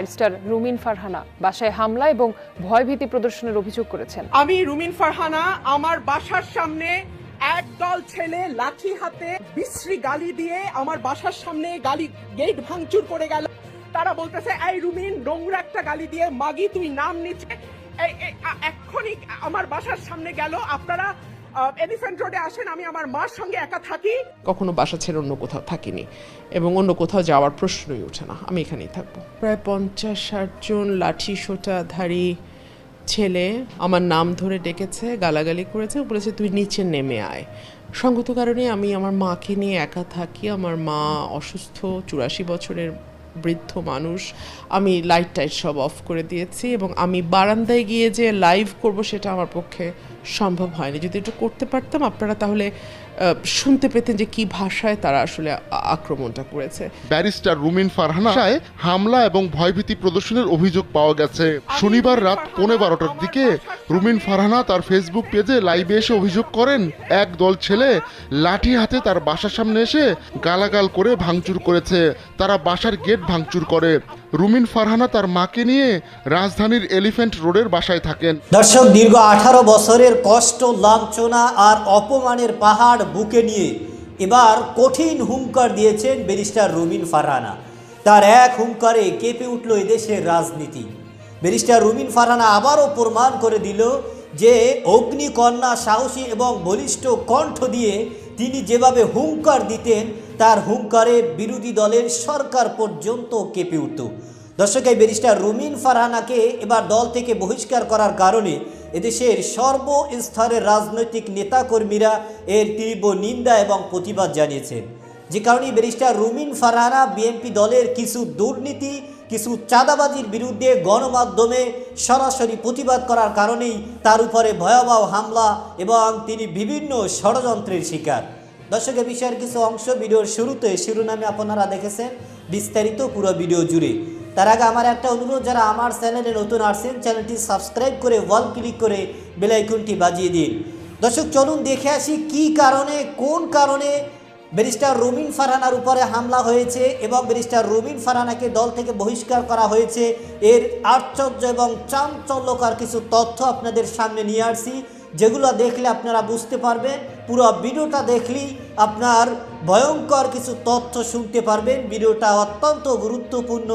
Barrister রুমিন ফারহানা বাসায় হামলা এবং ভয়ভীতি প্রদর্শনের অভিযোগ করেছেন। আমি রুমিন ফারহানা, আমার বাসার সামনে একদল ছেলে লাঠি হাতে বিশ্রী গালি দিয়ে আমার বাসার সামনে গেট ভাঙচুর করে গেল। তারা বলতেছে, এই রুমিন, নোংরা একটা গালি দিয়ে মাগি তুই নাম নিচ্ছে। এক্ষুনি আমার বাসার সামনে গেল। আপনারা এলিফ্যান্ট রোডে আসেন, আমি আমার মার সঙ্গে একা থাকি। কখনো বাসা ছেড়ে অন্য কোথাও থাকিনি এবং অন্য কোথাও যাওয়ার প্রশ্নই ওঠে না, আমি এখানেই থাকবো। প্রায় 50-60 জন লাঠি সোঁটাধারী ছেলে আমার নাম ধরে ডেকেছে, গালাগালি করেছে, বলেছে তুই নিচে নেমে আয়। সঙ্গত কারণে আমি আমার মাকে নিয়ে একা থাকি। আমার মা অসুস্থ, 84 বছরের বৃদ্ধ মানুষ। আমি লাইট টাইট সব অফ করে দিয়েছি এবং আমি বারান্দায় গিয়ে যে লাইভ করব সেটা আমার পক্ষে সম্ভব হয়নি। যদি এটা করতে পারতাম আপনারা তাহলে শুনতে পেতেন যে কি ভাষায় তারা আসলে আক্রমণটা করেছে। ব্যারিস্টার রুমিন ফারহানায় হামলা এবং ভয়ভীতি প্রদর্শনের অভিযোগ পাওয়া গেছে। শনিবার রাত 12:15টার দিকে রুমিন ফারহানা তার ফেসবুক পেজে লাইভে এসে অভিযোগ করেন, এক দল ছেলে লাঠি হাতে তার বাসার সামনে এসে গালাগাল করে ভাঙচুর করেছে। তারা বাসার গেট ভাঙচুর করে। রুমিন ফারহানা তার মাকে নিয়ে রাজধানীর এলিফ্যান্ট রোডের বাসায় থাকেন। দর্শক, দীর্ঘ 18 বছরের কষ্ট, লাঞ্ছনা আর অপমানের পাহাড় বুকে নিয়ে এবার কঠিন হুঙ্কার দিয়েছেন ব্যারিস্টার রুমিন ফারহানা। তার এক হুঙ্কারে কেঁপে উঠল এদেশের রাজনীতি। ব্যারিস্টার রুমিন ফারহানা আবারও প্রমাণ করে দিল যে অগ্নিকন্যা, সাহসী এবং বলিষ্ঠ কণ্ঠ দিয়ে তিনি যেভাবে হুঙ্কার দিতেন, তার হুঙ্কারে বিরোধী দলের সরকার পর্যন্ত কেঁপে উঠত। দর্শক, এই ব্যারিস্টার রুমিন ফারহানাকে এবার দল থেকে বহিষ্কার করার কারণে এদেশের সর্বস্তরের রাজনৈতিক নেতাকর্মীরা এর তীব্র নিন্দা এবং প্রতিবাদ জানিয়েছেন। যে কারণে ব্যারিস্টার রুমিন ফারহানা বিএনপি দলের কিছু দুর্নীতি, কিছু চাঁদাবাজির বিরুদ্ধে গণমাধ্যমে সরাসরি প্রতিবাদ করার কারণেই তার উপরে ভয়াবহ হামলা এবং তিনি বিভিন্ন ষড়যন্ত্রের শিকার। দর্শক, এই বিষয়ের কিছু অংশ ভিডিওর শুরুতে শিরোনামে আপনারা দেখেছেন, বিস্তারিত পুরো ভিডিও জুড়ে। তার আগে আমার একটা অনুরোধ, যারা আমার চ্যানেলে নতুন আসছেন চ্যানেলটি সাবস্ক্রাইব করে ওয়াল ক্লিক করে বেল আইকনটি বাজিয়ে দিন। দর্শক, চলুন দেখে আসি কি কারণে, কোন কারণে ব্যারিস্টার রুমিন ফারহানার উপরে হামলা হয়েছে এবং ব্যারিস্টার রুমিন ফারহানাকে দল থেকে বহিষ্কার করা হয়েছে। এর আশ্চর্য এবং চাঞ্চল্যকর কিছু তথ্য আপনাদের সামনে নিয়ে আসছি, যেগুলো দেখলে আপনারা বুঝতে পারবেন। পুরো ভিডিওটা দেখলেই আপনার ভয়ঙ্কর কিছু তথ্য শুনতে পারবেন। ভিডিওটা অত্যন্ত গুরুত্বপূর্ণ,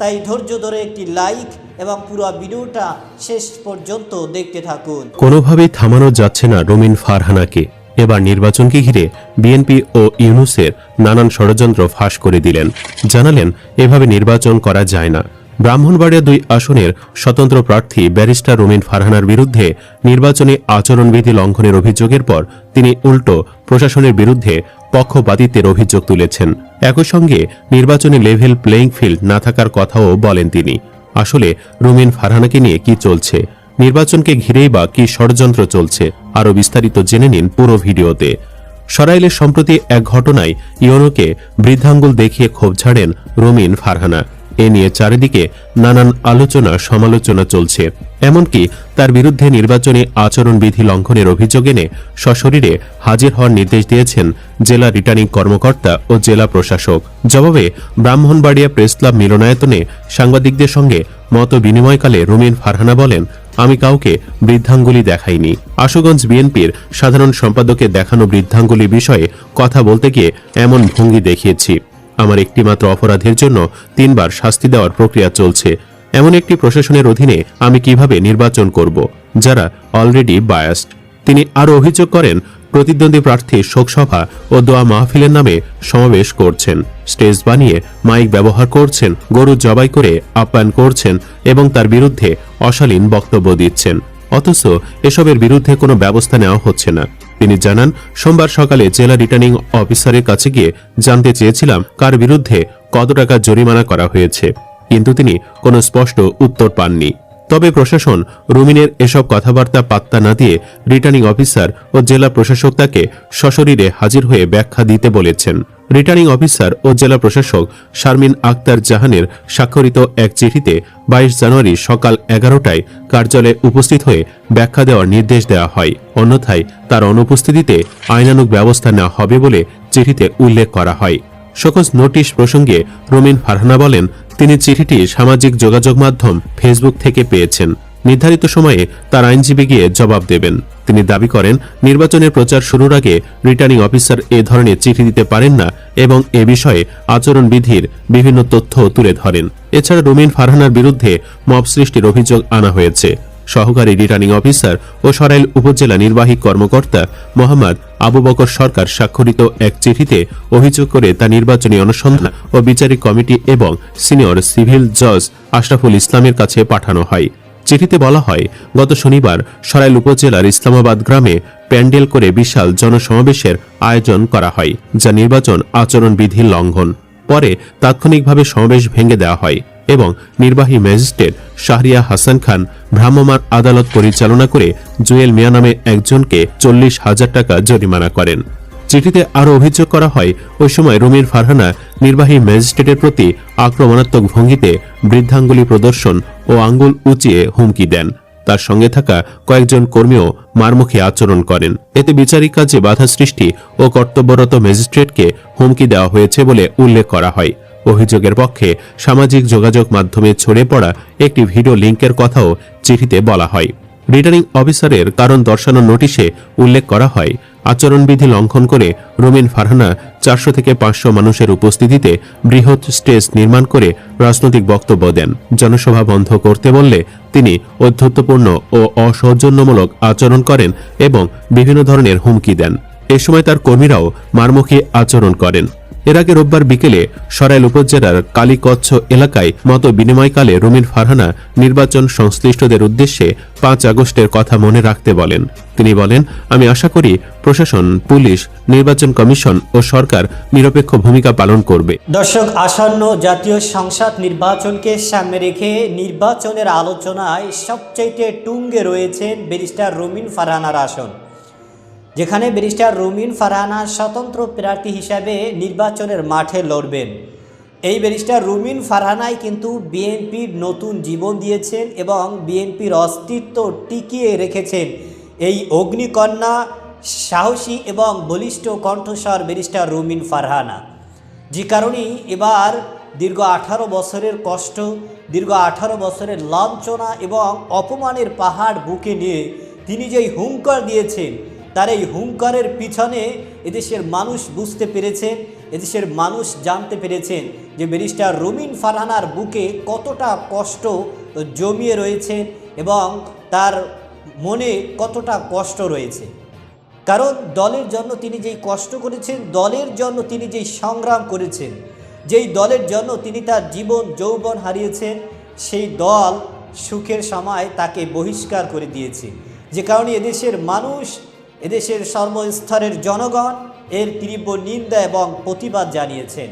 তাই ধৈর্য ধরে একটি লাইক এবং পুরো ভিডিওটা শেষ পর্যন্ত দেখতে থাকুন। কোনোভাবেই থামানো যাচ্ছে না রুমিন ফারহানাকে। এবার নির্বাচনকে ঘিরে বিএনপি ও ইউনূসের নানান ষড়যন্ত্র ফাঁস করে দিলেন। জানালেন এভাবে নির্বাচন করা যায় না। ব্রাহ্মণবাড়িয়া 2 আসনের স্বতন্ত্র প্রার্থী ব্যারিস্টার রুমিন ফারহানার বিরুদ্ধে নির্বাচনী আচরণবিধি লঙ্ঘনের অভিযোগের পর তিনি উল্টো প্রশাসনের বিরুদ্ধে পক্ষপাতিত্বের অভিযোগ তুলেছেন। একই সঙ্গে নির্বাচনী লেভেল প্লেইং ফিল্ড না থাকার কথাও বলেন তিনি। আসলে রুমিন ফারহানাকে নিয়ে কি চলছে, নির্বাচনকে ঘিরেই বা কি ষড়যন্ত্র চলছে, আরও বিস্তারিত জেনে নিন পুরো ভিডিওতে। সরাইলের সম্প্রতি এক ঘটনায় ইউনোকে বৃদ্ধাঙ্গুল দেখিয়ে ক্ষোভ ঝাড়েন রুমিন ফারহানা। এ নিয়ে চারিদিকে নানান আলোচনা সমালোচনা চলছে। এমনকি তার বিরুদ্ধে নির্বাচনী আচরণবিধি লঙ্ঘনের অভিযোগ এনে সশরীরে হাজির হওয়ার নির্দেশ দিয়েছেন জেলা রিটার্নিং কর্মকর্তা ও জেলা প্রশাসক। জবাবে ব্রাহ্মণবাড়িয়া প্রেস ক্লাব মিলনায়তনে সাংবাদিকদের সঙ্গে মত বিনিময়কালে রুমিন ফারহানা বলেন, আমি কাউকে বৃদ্ধাঙ্গুলি দেখাইনি। আশুগঞ্জ বিএনপির সাধারণ সম্পাদকের দেখানো বৃদ্ধাঙ্গুলি বিষয়ে কথা বলতে গিয়ে এমন ভঙ্গি দেখিয়েছি। আমার একটিমাত্র অপরাধের জন্য 3 বার শাস্তি দেওয়ার প্রক্রিয়া চলছে। এমন একটি প্রশাসনের অধীনে আমি কিভাবে নির্বাচন করব, যারা অলরেডি বায়াসড। তিনি আরও অভিযোগ করেন, প্রতিদ্বন্দ্বী প্রার্থী শোকসভা ও দোয়া মাহফিলের নামে সমাবেশ করছেন, স্টেজ বানিয়ে মাইক ব্যবহার করছেন, গরু জবাই করে আপ্যায়ন করছেন এবং তার বিরুদ্ধে অশালীন বক্তব্য দিচ্ছেন। অথচ এসবের বিরুদ্ধে কোনো ব্যবস্থা নেওয়া হচ্ছে না। তিনি জানান, সোমবার সকালে জেলা রিটার্নিং অফিসারের কাছে গিয়ে জানতে চেয়েছিলাম কার বিরুদ্ধে কত টাকা জরিমানা করা হয়েছে, কিন্তু তিনি কোনো স্পষ্ট উত্তর পাননি। তবে প্রশাসন রুমিনের এসব কথাবার্তা পাত্তা না দিয়ে রিটার্নিং অফিসার ও জেলা প্রশাসক তাকে সশরীরে হাজির হয়ে ব্যাখ্যা দিতে বলেছেন। রিটার্নিং অফিসার ও জেলা প্রশাসক শারমিন আক্তার জাহানের স্বাক্ষরিত এক চিঠিতে 22 জানুয়ারি সকাল 11টায় কার্যালয়ে উপস্থিত হয়ে ব্যাখ্যা দেওয়ার নির্দেশ দেওয়া হয়। অন্যথায় তার অনুপস্থিতিতে আইনানুগ ব্যবস্থা নেওয়া হবে বলে চিঠিতে উল্লেখ করা হয়। শোকজ নোটিশ প্রসঙ্গে রুমিন ফারহানা বলেন, তিনি চিঠিটি সামাজিক যোগাযোগ মাধ্যম ফেসবুক থেকে পেয়েছেন। নির্ধারিত সময়ে তার আইনজীবী গিয়ে জবাব দেবেন। তিনি দাবি করেন, নির্বাচনের প্রচার শুরুর আগে রিটার্নিং অফিসার এ ধরনের চিঠি দিতে পারেন না এবং এ বিষয়ে আচরণবিধির বিভিন্ন তথ্য তুলে ধরেন। এছাড়া রুমিন ফারহানার বিরুদ্ধে মব সৃষ্টির অভিযোগ আনা হয়েছে। সহকারী রিটার্নিং অফিসার ও সরাইল উপজেলা নির্বাহী কর্মকর্তা মোহাম্মদ আবু বকর সরকার স্বাক্ষরিত এক চিঠিতে অভিযোগ করে তা নির্বাচনী অনুসন্ধান ও বিচারিক কমিটি এবং সিনিয়র সিভিল জজ আশরাফুল ইসলামের কাছে পাঠানো হয়। চিঠিতে বলা হয়, গত শনিবার সরাইল উপজেলার ইসলামাবাদ গ্রামে প্যান্ডেল করে বিশাল জনসমাবেশের আয়োজন করা হয়, যা নির্বাচন আচরণবিধির লঙ্ঘন। পরে তাৎক্ষণিকভাবে সমাবেশ ভেঙে দেওয়া হয় এবং নির্বাহী ম্যাজিস্ট্রেট শাহরিয়া হাসান খান ভ্রাম্যমাণ আদালত পরিচালনা করে জুয়েল মিয়া নামে একজনকে 40,000 টাকা জরিমানা করেন। চিঠিতে আরও অভিযোগ করা হয়, ওই সময় রুমিন ফারহানা নির্বাহী ম্যাজিস্ট্রেটের প্রতি আক্রমণাত্মক ভঙ্গিতে বৃদ্ধাঙ্গুলি প্রদর্শন ও আঙ্গুল উঁচিয়ে হুমকি দেন। তার সঙ্গে থাকা কয়েকজন কর্মীও মারমুখী আচরণ করেন। এতে বিচারিক কাজে বাধা সৃষ্টি ও কর্তব্যরত ম্যাজিস্ট্রেটকে হুমকি দেওয়া হয়েছে বলে উল্লেখ করা হয়। অভিযোগের পক্ষে সামাজিক যোগাযোগ মাধ্যমে ছড়িয়ে পড়া একটি ভিডিও লিঙ্কের কথাও চিঠিতে বলা হয়। রিটার্নিং অফিসারের কারণ দর্শানোর নোটিশে উল্লেখ করা হয়, আচরণবিধি লঙ্ঘন করে রুমিন ফারহানা 400 থেকে 500 মানুষের উপস্থিতিতে বৃহৎ স্টেজ নির্মাণ করে রাজনৈতিক বক্তব্য দেন। জনসভা বন্ধ করতে বললে তিনি অধ্যত্বপূর্ণ ও অসৌজন্যমূলক আচরণ করেন এবং বিভিন্ন ধরনের হুমকি দেন। এ সময় তার কর্মীরাও মারমুখী আচরণ করেন। এর আগে রোববার বিকেলে সরাইল উপজেলার কালীকচ্ছ এলাকায় মত বিনিময়কালে রুমিন ফারহানা নির্বাচন সংশ্লিষ্টদের উদ্দেশ্যে 5 আগস্টের কথা মনে রাখতে বলেন। তিনি বলেন, আমি আশা করি প্রশাসন, পুলিশ, নির্বাচন কমিশন ও সরকার নিরপেক্ষ ভূমিকা পালন করবে। দর্শক, আসন্ন জাতীয় সংসদ নির্বাচনকে সামনে রেখে নির্বাচনের আলোচনায় সবচাইতে তুঙ্গে রয়েছেন ব্যারিস্টার রুমিন ফারহানার আসন, যেখানে ব্যারিস্টার রুমিন ফারহানা স্বতন্ত্র প্রার্থী হিসাবে নির্বাচনের মাঠে লড়বেন। এই ব্যারিস্টার রুমিন ফারহানাই কিন্তু বিএনপির নতুন জীবন দিয়েছেন এবং বিএনপির অস্তিত্ব টিকিয়ে রেখেছেন এই অগ্নিকন্যা, সাহসী এবং বলিষ্ঠ কণ্ঠস্বর ব্যারিস্টার রুমিন ফারহানা। যে কারণেই এবার দীর্ঘ 18 বছরের কষ্ট, দীর্ঘ 18 বছরের লাঞ্ছনা এবং অপমানের পাহাড় বুকে নিয়ে তিনি যেই হুঙ্কার দিয়েছেন, তার এই হুঙ্কারের পিছনে এদেশের মানুষ বুঝতে পেরেছেন, এদেশের মানুষ জানতে পেরেছেন যে ব্যারিস্টার রুমিন ফারহানার বুকে কতটা কষ্ট জমিয়ে রয়েছে এবং তার মনে কতটা কষ্ট রয়েছে। কারণ দলের জন্য তিনি যেই কষ্ট করেছেন, দলের জন্য তিনি যেই সংগ্রাম করেছেন, যেই দলের জন্য তিনি তার জীবন যৌবন হারিয়েছেন, সেই দল সুখের সময় তাকে বহিষ্কার করে দিয়েছে। যে কারণে এদেশের মানুষ, এদেশের সর্বস্তরের জনগণ এর তীব্র নিন্দা এবং প্রতিবাদ জানিয়েছেন।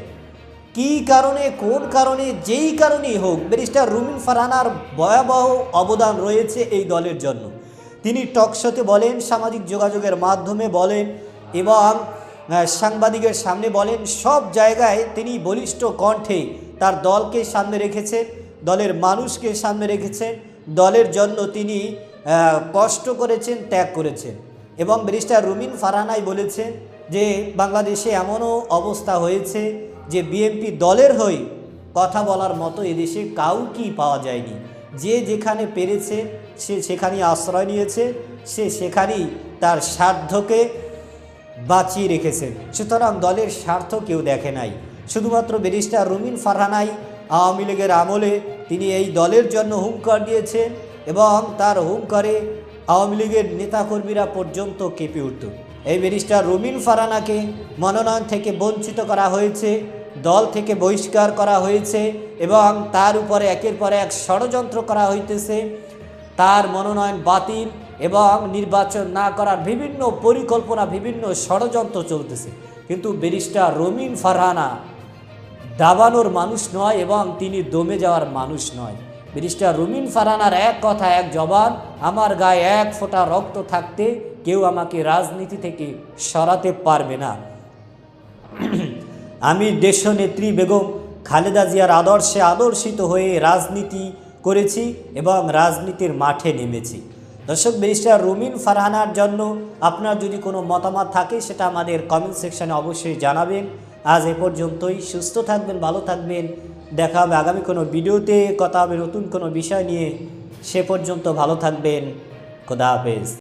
কী কারণে, কোন কারণে, যেই কারণেই হোক, ব্যারিস্টার রুমিন ফারহানার ভয়াবহ অবদান রয়েছে এই দলের জন্য। তিনি টকশোতে বলেন, সামাজিক যোগাযোগের মাধ্যমে বলেন এবং সাংবাদিকের সামনে বলেন, সব জায়গায় তিনি বলিষ্ঠ কণ্ঠে তার দলকে সামনে রেখেছেন, দলের মানুষকে সামনে রেখেছেন, দলের জন্য তিনি কষ্ট করেছেন, ত্যাগ করেছেন। এবং ব্যারিস্টার রুমিন ফারহানাই বলেছেন যে বাংলাদেশে এমনও অবস্থা হয়েছে যে বিএনপি দলের হয়ে কথা বলার মতো এদেশে কাউকেই পাওয়া যায়নি। যে যেখানে পেরেছে সে সেখানেই আশ্রয় নিয়েছে, সে সেখানেই তার স্বার্থকে বাঁচিয়ে রেখেছে। সুতরাং দলের স্বার্থ কেউ দেখে নাই। শুধুমাত্র ব্যারিস্টার রুমিন ফারহানাই আওয়ামী লীগের আমলে তিনি এই দলের জন্য হুঙ্কার দিয়েছেন এবং তার হুঙ্কারে আওয়ামী লীগের নেতাকর্মীরা পর্যন্ত কেঁপে উঠত। এই ব্যারিস্টার রুমিন ফারহানাকে মনোনয়ন থেকে বঞ্চিত করা হয়েছে, দল থেকে বহিষ্কার করা হয়েছে এবং তার উপরে একের পর এক ষড়যন্ত্র করা হইতেছে। তার মনোনয়ন বাতিল এবং নির্বাচন না করার বিভিন্ন পরিকল্পনা, বিভিন্ন ষড়যন্ত্র চলতেছে। কিন্তু ব্যারিস্টার রুমিন ফারহানা দাবানোর মানুষ নয় এবং তিনি দমে যাওয়ার মানুষ নয়। ব্যারিস্টার রুমিন ফারহানার এক কথা, এক জবান, আমার গায়ে এক ফোঁটা রক্ত থাকতে কেউ আমাকে রাজনীতি থেকে সরাতে পারবে না। আমি দেশনেত্রী বেগম খালেদা জিয়ার আদর্শে আদর্শিত হয়ে রাজনীতি করেছি এবং রাজনীতির মাঠে নেমেছি। দর্শক, ব্যারিস্টার রুমিন ফারহানার জন্য আপনার যদি কোনো মতামত থাকে সেটা আমাদের কমেন্ট সেকশনে অবশ্যই জানাবেন আজ এ পর্যন্তই। সুস্থ থাকবেন, ভালো থাকবেন। দেখা হবে আগামী কোনো ভিডিওতে, কথা হবে নতুন কোনো বিষয় নিয়ে। সে পর্যন্ত ভালো থাকবেন। খোদা হাফেজ।